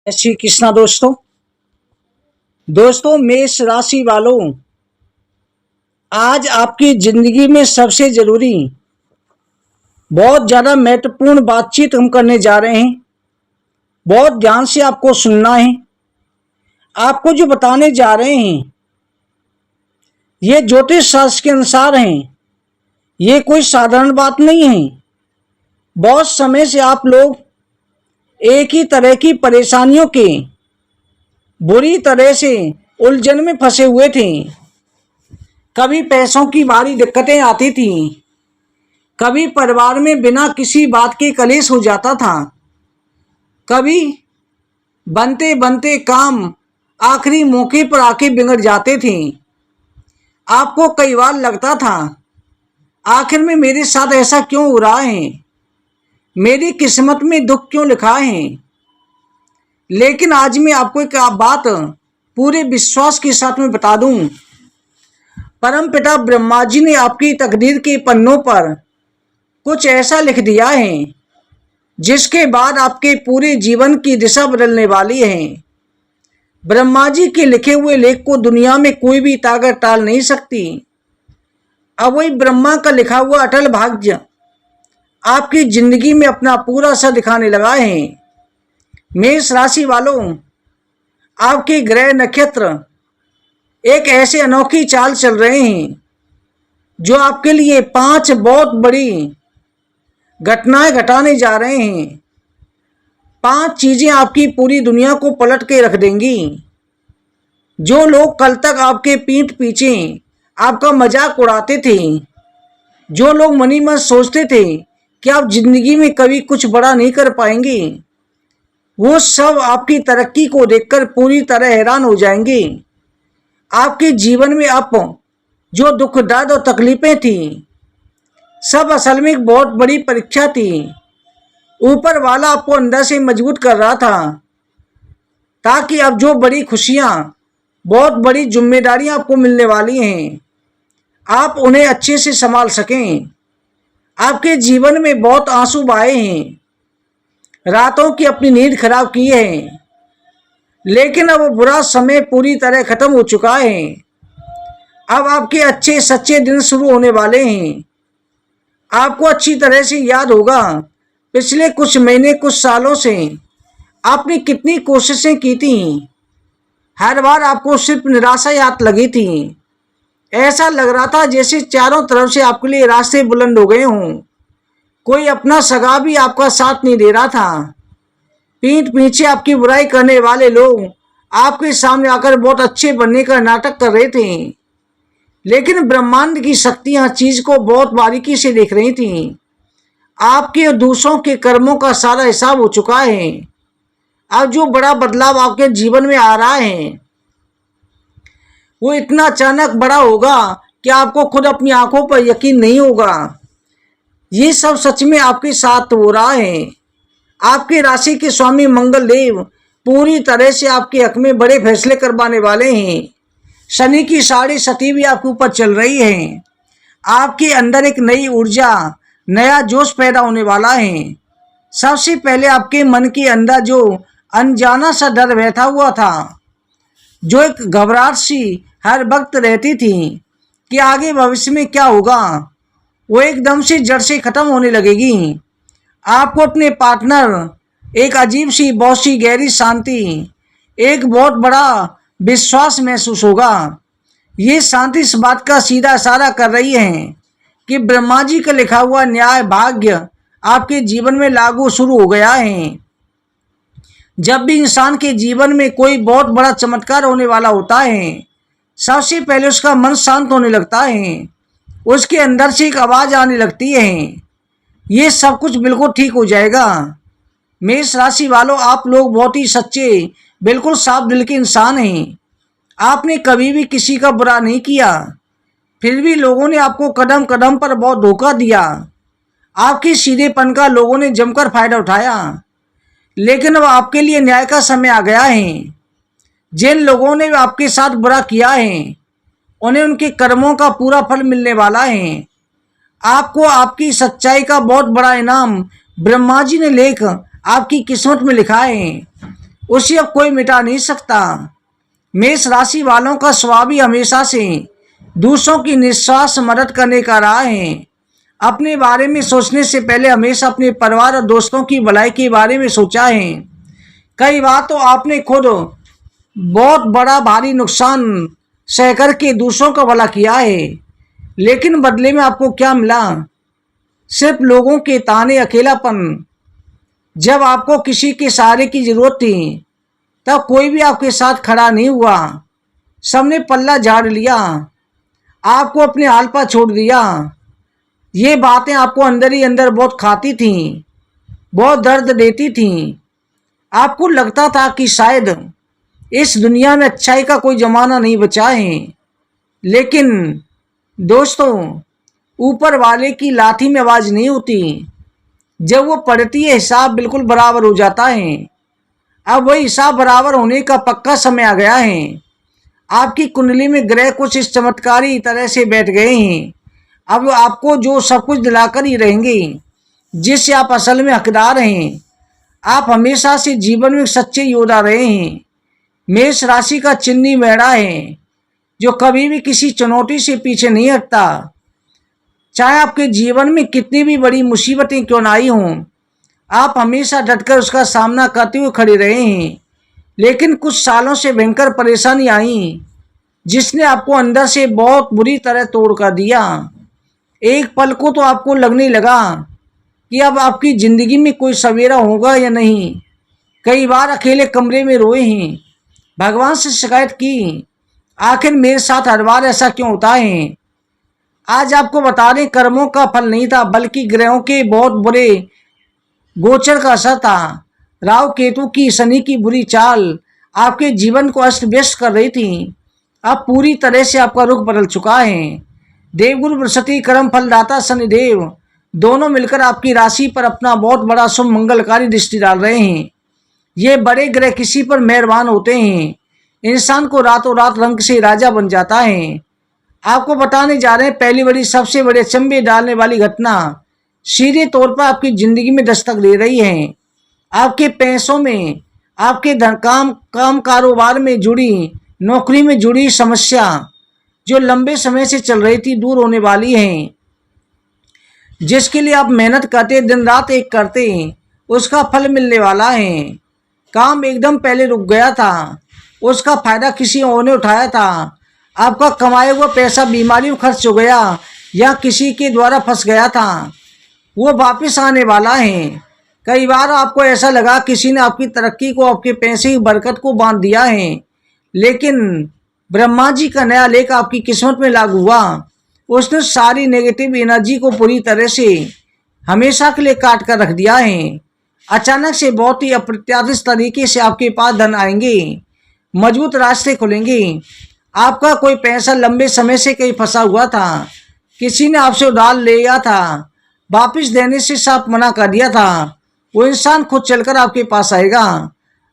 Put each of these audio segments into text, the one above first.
जय श्री कृष्णा दोस्तों मेष राशि वालों, आज आपकी जिंदगी में सबसे जरूरी बहुत ज्यादा महत्वपूर्ण बातचीत हम करने जा रहे हैं। बहुत ध्यान से आपको सुनना है। आपको जो बताने जा रहे हैं ये ज्योतिष शास्त्र के अनुसार हैं। ये कोई साधारण बात नहीं है। बहुत समय से आप लोग एक ही तरह की परेशानियों के बुरी तरह से उलझन में फंसे हुए थे। कभी पैसों की भारी दिक्कतें आती थी, कभी परिवार में बिना किसी बात के कलेश हो जाता था, कभी बनते बनते काम आखिरी मौके पर आके बिगड़ जाते थे। आपको कई बार लगता था आखिर में मेरे साथ ऐसा क्यों हो रहा है, मेरी किस्मत में दुख क्यों लिखा है। लेकिन आज मैं आपको एक बात पूरे विश्वास के साथ में बता दूं, परमपिता ब्रह्मा जी ने आपकी तकदीर के पन्नों पर कुछ ऐसा लिख दिया है जिसके बाद आपके पूरे जीवन की दिशा बदलने वाली है। ब्रह्मा जी के लिखे हुए लेख को दुनिया में कोई भी ताकत टाल नहीं सकती। अब वही ब्रह्मा का लिखा हुआ अटल भाग्य आपकी जिंदगी में अपना पूरा असर दिखाने लगा है। मेष राशि वालों, आपके ग्रह नक्षत्र एक ऐसे अनोखी चाल चल रहे हैं जो आपके लिए 5 बहुत बड़ी घटनाएं घटाने जा रहे हैं। 5 चीजें आपकी पूरी दुनिया को पलट के रख देंगी। जो लोग कल तक आपके पीठ पीछे आपका मजाक उड़ाते थे, जो लोग मन ही मन सोचते थे कि आप जिंदगी में कभी कुछ बड़ा नहीं कर पाएंगे, वो सब आपकी तरक्की को देखकर पूरी तरह हैरान हो जाएंगे। आपके जीवन में आप जो दुख दर्द और तकलीफें थी, सब असल में एक बहुत बड़ी परीक्षा थी। ऊपर वाला आपको अंदर से मजबूत कर रहा था ताकि अब जो बड़ी खुशियां, बहुत बड़ी जिम्मेदारियां आपको मिलने वाली हैं, आप उन्हें अच्छे से संभाल सकें। आपके जीवन में बहुत आंसू बहाए हैं, रातों की अपनी नींद खराब की है, लेकिन अब वो बुरा समय पूरी तरह खत्म हो चुका है। अब आपके अच्छे सच्चे दिन शुरू होने वाले हैं। आपको अच्छी तरह से याद होगा पिछले कुछ महीने कुछ सालों से आपने कितनी कोशिशें की थी। हर बार आपको सिर्फ निराशा याद लगी थी। ऐसा लग रहा था जैसे चारों तरफ से आपके लिए रास्ते बुलंद हो गए हों। कोई अपना सगा भी आपका साथ नहीं दे रहा था। पीठ पीछे आपकी बुराई करने वाले लोग आपके सामने आकर बहुत अच्छे बनने का नाटक कर रहे थे, लेकिन ब्रह्मांड की शक्तियां चीज को बहुत बारीकी से देख रही थी। आपके और दूसरों के कर्मों का सारा हिसाब हो चुका है। अब जो बड़ा बदलाव आपके जीवन में आ रहा है वो इतना अचानक बड़ा होगा कि आपको खुद अपनी आंखों पर यकीन नहीं होगा। ये सब सच में आपके साथ हो रहा है। आपकी राशि के स्वामी मंगल देव पूरी तरह से आपके हक में बड़े फैसले करवाने वाले हैं। शनि की साढ़े सती भी आपके ऊपर चल रही है। आपके अंदर एक नई ऊर्जा, नया जोश पैदा होने वाला है। सबसे पहले आपके मन के अंदर जो अनजाना सा डर बैठा हुआ था, जो एक घबराहट सी हर वक्त रहती थी कि आगे भविष्य में क्या होगा, वो एकदम से जड़ से खत्म होने लगेगी। आपको अपने पार्टनर एक अजीब सी बहुत सी गहरी शांति, एक बहुत बड़ा विश्वास महसूस होगा। ये शांति इस बात का सीधा इशारा कर रही है कि ब्रह्मा जी का लिखा हुआ न्याय भाग्य आपके जीवन में लागू शुरू हो गया है। जब भी इंसान के जीवन में कोई बहुत बड़ा चमत्कार होने वाला होता है, सबसे पहले उसका मन शांत होने लगता है। उसके अंदर से एक आवाज आने लगती है, ये सब कुछ बिल्कुल ठीक हो जाएगा। मेष राशि वालों, आप लोग बहुत ही सच्चे, बिल्कुल साफ दिल के इंसान हैं। आपने कभी भी किसी का बुरा नहीं किया, फिर भी लोगों ने आपको कदम कदम पर बहुत धोखा दिया। आपके सीधेपन का लोगों ने जमकर फायदा उठाया, लेकिन अब आपके लिए न्याय का समय आ गया है। जिन लोगों ने आपके साथ बुरा किया है उन्हें उनके कर्मों का पूरा फल मिलने वाला है। आपको आपकी सच्चाई का बहुत बड़ा इनाम ब्रह्मा जी ने लेख आपकी किस्मत में लिखा है। उसे अब कोई मिटा नहीं सकता। मेष राशि वालों का स्वभाव ही हमेशा से दूसरों की निस्वार्थ मदद करने का रहा है। अपने बारे में सोचने से पहले हमेशा अपने परिवार और दोस्तों की भलाई के बारे में सोचा है। कई बार तो आपने खुद बहुत बड़ा भारी नुकसान सह करके दूसरों का भला किया है, लेकिन बदले में आपको क्या मिला? सिर्फ लोगों के ताने, अकेलापन। जब आपको किसी के सहारे की जरूरत थी तब कोई भी आपके साथ खड़ा नहीं हुआ। सबने पल्ला झाड़ लिया, आपको अपने हाल पर छोड़ दिया। ये बातें आपको अंदर ही अंदर बहुत खाती थीं, बहुत दर्द देती थीं। आपको लगता था कि शायद इस दुनिया में अच्छाई का कोई जमाना नहीं बचा है। लेकिन दोस्तों, ऊपर वाले की लाठी में आवाज नहीं होती। जब वो पड़ती है हिसाब बिल्कुल बराबर हो जाता है। अब वही हिसाब बराबर होने का पक्का समय आ गया है। आपकी कुंडली में ग्रह कुछ इस चमत्कारी तरह से बैठ गए हैं। अब आपको जो सब कुछ दिलाकर ही रहेंगे जिससे आप असल में हकदार हैं। आप हमेशा से जीवन में सच्चे योद्धा रहे हैं। मेष राशि का चिन्ह मेढ़ा है जो कभी भी किसी चुनौती से पीछे नहीं हटता। चाहे आपके जीवन में कितनी भी बड़ी मुसीबतें क्यों ना आई हों, आप हमेशा डटकर उसका सामना करते हुए खड़े रहे हैं। लेकिन कुछ सालों से भयंकर परेशानी आई जिसने आपको अंदर से बहुत बुरी तरह तोड़ कर दिया। एक पल को तो आपको लगने लगा कि अब आपकी जिंदगी में कोई सवेरा होगा या नहीं। कई बार अकेले कमरे में रोए हैं, भगवान से शिकायत की, आखिर मेरे साथ हर बार ऐसा क्यों होता है। आज आपको बता दें, कर्मों का फल नहीं था बल्कि ग्रहों के बहुत बुरे गोचर का असर था। राहु केतु की, शनि की बुरी चाल आपके जीवन को अस्त व्यस्त कर रही थी। अब पूरी तरह से आपका रुख बदल चुका है। देवगुरु बृहस्पति, कर्म फलदाता शनिदेव दोनों मिलकर आपकी राशि पर अपना बहुत बड़ा शुभ मंगलकारी दृष्टि डाल रहे हैं। ये बड़े ग्रह किसी पर मेहरबान होते हैं, इंसान को रातों रात रंग से राजा बन जाता है। आपको बताने जा रहे हैं पहली बड़ी, सबसे बड़े अचंभे डालने वाली घटना सीधे तौर पर आपकी जिंदगी में दस्तक दे रही है। आपके पैसों में, आपके काम कारोबार में जुड़ी, नौकरी में जुड़ी समस्या जो लंबे समय से चल रही थी दूर होने वाली है। जिसके लिए आप मेहनत करते, दिन रात एक करते, उसका फल मिलने वाला है। काम एकदम पहले रुक गया था, उसका फायदा किसी और ने उठाया था। आपका कमाया हुआ पैसा बीमारी में खर्च हो गया या किसी के द्वारा फंस गया था, वो वापस आने वाला है। कई बार आपको ऐसा लगा किसी ने आपकी तरक्की को, आपके पैसे की बरकत को बांध दिया है, लेकिन ब्रह्मा जी का नया लेख आपकी किस्मत में लागू हुआ। उसने सारी नेगेटिव एनर्जी को पूरी तरह से हमेशा के लिए काट कर रख दिया है। अचानक से बहुत ही अप्रत्याशित तरीके से आपके पास धन आएंगे, मजबूत रास्ते खुलेंगे। आपका कोई पैसा लंबे समय से कहीं फंसा हुआ था, किसी ने आपसे उधार लिया था, वापस देने से साफ मना कर दिया था, वो इंसान खुद चलकर आपके पास आएगा,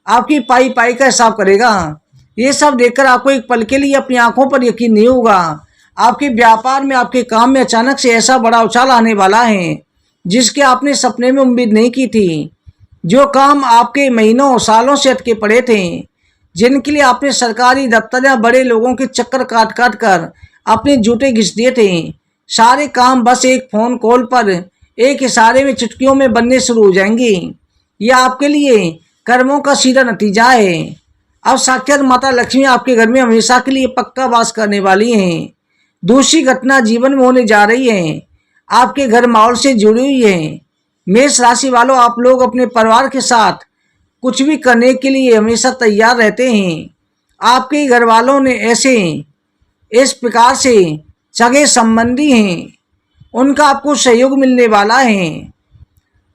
आपकी पाई पाई का हिसाब करेगा। ये सब देखकर आपको एक पल के लिए अपनी आंखों पर यकीन नहीं होगा। आपके व्यापार में, आपके काम में अचानक से ऐसा बड़ा उछाल आने वाला है जिसके आपने सपने में उम्मीद नहीं की थी। जो काम आपके महीनों सालों से अटके पड़े थे, जिनके लिए आपने सरकारी दफ्तर या बड़े लोगों के चक्कर काट काट कर अपने जूते घिस दिए थे, सारे काम बस एक फ़ोन कॉल पर, एक इशारे में, चुटकियों में बनने शुरू हो जाएंगे। यह आपके लिए कर्मों का सीधा नतीजा है। अब साक्षात माता लक्ष्मी आपके घर में हमेशा के लिए पक्का वास करने वाली हैं। दूसरी घटना जीवन में होने जा रही है, आपके घर माहौल से जुड़ी हुई है। मेष राशि वालों, आप लोग अपने परिवार के साथ कुछ भी करने के लिए हमेशा तैयार रहते हैं। आपके घर वालों ने ऐसे इस प्रकार से सगे संबंधी हैं, उनका आपको सहयोग मिलने वाला है।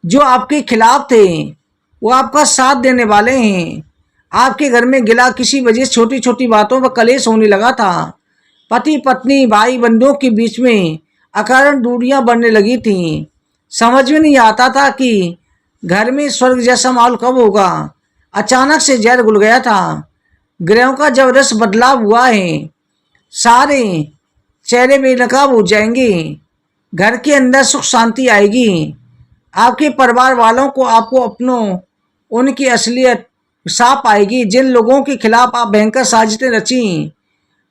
जो आपके खिलाफ थे वो आपका साथ देने वाले हैं। आपके घर में गिला किसी वजह से छोटी छोटी बातों पर कलेश होने लगा था। पति पत्नी, भाई बंधुओं के बीच में अकारण दूरियां बढ़ने लगी थीं। समझ में नहीं आता था कि घर में स्वर्ग जैसा माहौल कब होगा। अचानक से जहर घुल गया था। ग्रहों का जबरदस्त बदलाव हुआ है, सारे चेहरे बेनकाब हो जाएंगे। घर के अंदर सुख शांति आएगी। आपके परिवार वालों को आपको अपनों, उनकी असलियत साफ आएगी। जिन लोगों के खिलाफ आप भयंकर साजिशें रची,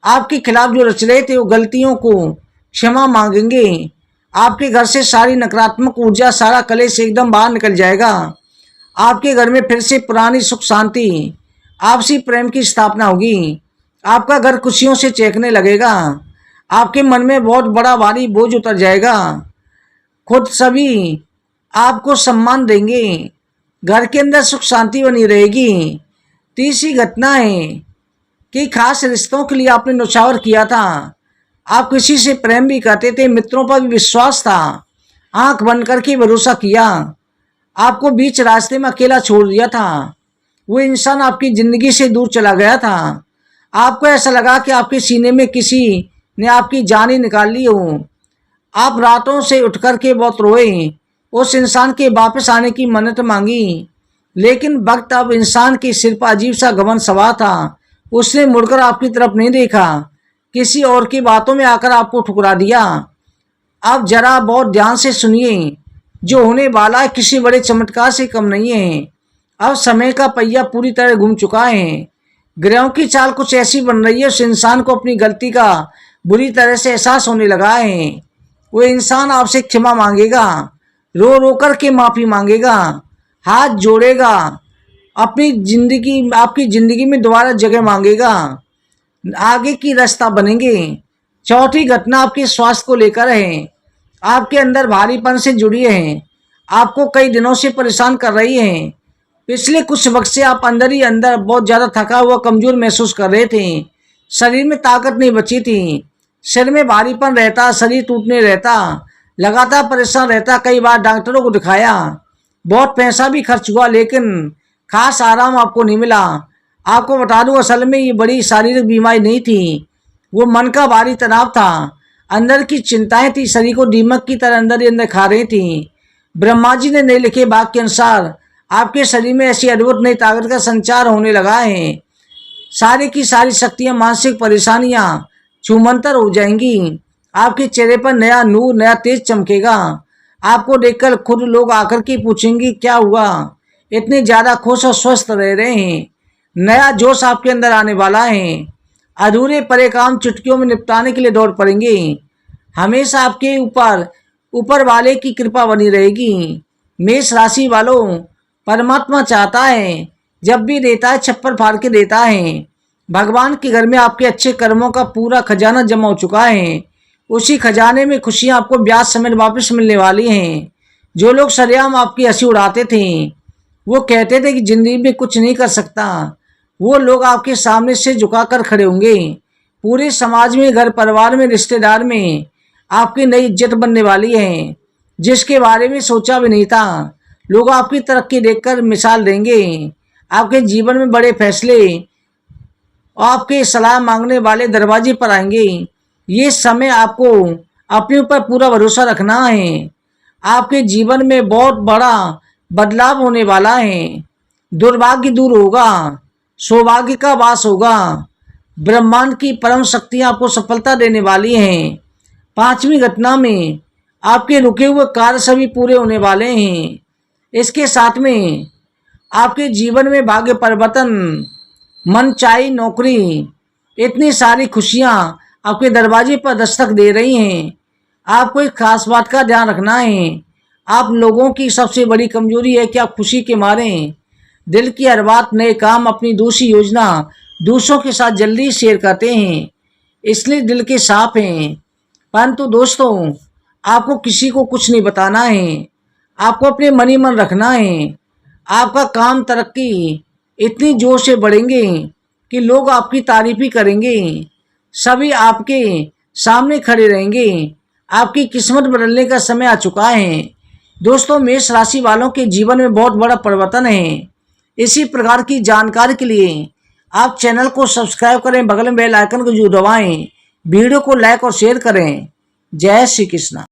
आपके खिलाफ जो रच रहे थे, वो गलतियों को क्षमा मांगेंगे। आपके घर से सारी नकारात्मक ऊर्जा, सारा कलेश एकदम बाहर निकल जाएगा। आपके घर में फिर से पुरानी सुख शांति, आपसी प्रेम की स्थापना होगी। आपका घर खुशियों से चहकने लगेगा। आपके मन में बहुत बड़ा भारी बोझ उतर जाएगा। खुद सभी आपको सम्मान देंगे। घर के अंदर सुख शांति बनी रहेगी। तीसरी घटना है कि खास रिश्तों के लिए आपने न्यौछावर किया था। आप किसी से प्रेम भी करते थे, मित्रों पर भी विश्वास था, आंख बंद करके भरोसा किया। आपको बीच रास्ते में अकेला छोड़ दिया था। वो इंसान आपकी जिंदगी से दूर चला गया था। आपको ऐसा लगा कि आपके सीने में किसी ने आपकी जान ही निकाल ली हो। आप रातों से उठ कर के बहुत रोए, उस इंसान के वापस आने की मन्नत मांगी, लेकिन वक्त अब इंसान के सिर पर अजीब सा घमंड सवार था। उसने मुड़कर आपकी तरफ नहीं देखा, किसी और की बातों में आकर आपको ठुकरा दिया। अब जरा बहुत ध्यान से सुनिए, जो होने वाला है किसी बड़े चमत्कार से कम नहीं है। अब समय का पहिया पूरी तरह घूम चुका है। ग्रहों की चाल कुछ ऐसी बन रही है, उस इंसान को अपनी गलती का बुरी तरह से एहसास होने लगा है। वो इंसान आपसे क्षमा मांगेगा, रो रो कर के माफी मांगेगा, हाथ जोड़ेगा, आपकी जिंदगी में दोबारा जगह मांगेगा, आगे की रास्ता बनेंगे। चौथी घटना आपके स्वास्थ्य को लेकर है। आपके अंदर भारीपन से जुड़ी है, आपको कई दिनों से परेशान कर रही है। पिछले कुछ वक्त से आप अंदर ही अंदर बहुत ज़्यादा थका हुआ, कमजोर महसूस कर रहे थे। शरीर में ताकत नहीं बची थी, सिर में भारीपन रहता, शरीर टूटने रहता, लगातार परेशान रहता। कई बार डॉक्टरों को दिखाया, बहुत पैसा भी खर्च हुआ, लेकिन खास आराम आपको नहीं मिला। आपको बता दूं, असल में ये बड़ी शारीरिक बीमारी नहीं थी, वो मन का भारी तनाव था। अंदर की चिंताएं थी, शरीर को दीमक की तरह अंदर ही अंदर खा रही थी। ब्रह्मा जी ने नए लिखे भाग के अनुसार आपके शरीर में ऐसी अद्भुत नई ताकत का संचार होने लगा है। सारी की सारी शक्तियां, मानसिक परेशानियां छूमंतर हो जाएंगी। आपके चेहरे पर नया नूर, नया तेज चमकेगा। आपको देखकर खुद लोग आकर के पूछेंगे क्या हुआ, इतने ज्यादा खुश और स्वस्थ रह रहे हैं। नया जोश आपके अंदर आने वाला है। अधूरे परे काम चुटकियों में निपटाने के लिए दौड़ पड़ेंगे। हमेशा आपके ऊपर वाले की कृपा बनी रहेगी। मेष राशि वालों, परमात्मा चाहता है, जब भी देता है छप्पर फाड़ के देता है। भगवान के घर में आपके अच्छे कर्मों का पूरा खजाना जमा हो चुका है। उसी खजाने में खुशियां आपको ब्याज समेत वापस मिलने वाली हैं। जो लोग सरेआम आपकी हंसी उड़ाते थे, वो कहते थे कि जिंदगी में कुछ नहीं कर सकता, वो लोग आपके सामने से झुकाकर खड़े होंगे। पूरे समाज में, घर परिवार में, रिश्तेदार में आपकी नई इज्जत बनने वाली है, जिसके बारे में सोचा भी नहीं था। लोग आपकी तरक्की देखकर मिसाल देंगे। आपके जीवन में बड़े फैसले, आपके सलाह मांगने वाले दरवाजे पर आएंगे। ये समय आपको अपने ऊपर पूरा भरोसा रखना है। आपके जीवन में बहुत बड़ा बदलाव होने वाला है। दुर्भाग्य दूर होगा, सौभाग्य का वास होगा। ब्रह्मांड की परम शक्तियां आपको सफलता देने वाली हैं। पांचवी घटना में आपके रुके हुए कार्य सभी पूरे होने वाले हैं। इसके साथ में आपके जीवन में भाग्य परिवर्तन, मनचाही नौकरी, इतनी सारी खुशियां आपके दरवाजे पर दस्तक दे रही हैं। आपको एक खास बात का ध्यान रखना है। आप लोगों की सबसे बड़ी कमजोरी है कि आप खुशी के मारे दिल की हर बात, नए काम, अपनी दूसरी योजना दूसरों के साथ जल्दी शेयर करते हैं, इसलिए दिल के साफ हैं। परंतु दोस्तों, आपको किसी को कुछ नहीं बताना है। आपको अपने मन ही मन रखना है। आपका काम, तरक्की इतनी जोर से बढ़ेंगे कि लोग आपकी तारीफ ही करेंगे। सभी आपके सामने खड़े रहेंगे। आपकी किस्मत बदलने का समय आ चुका है। दोस्तों, मेष राशि वालों के जीवन में बहुत बड़ा परिवर्तन है। इसी प्रकार की जानकारी के लिए आप चैनल को सब्सक्राइब करें, बगल में बेल आइकन को जो दबाएं, वीडियो को लाइक और शेयर करें। जय श्री कृष्ण।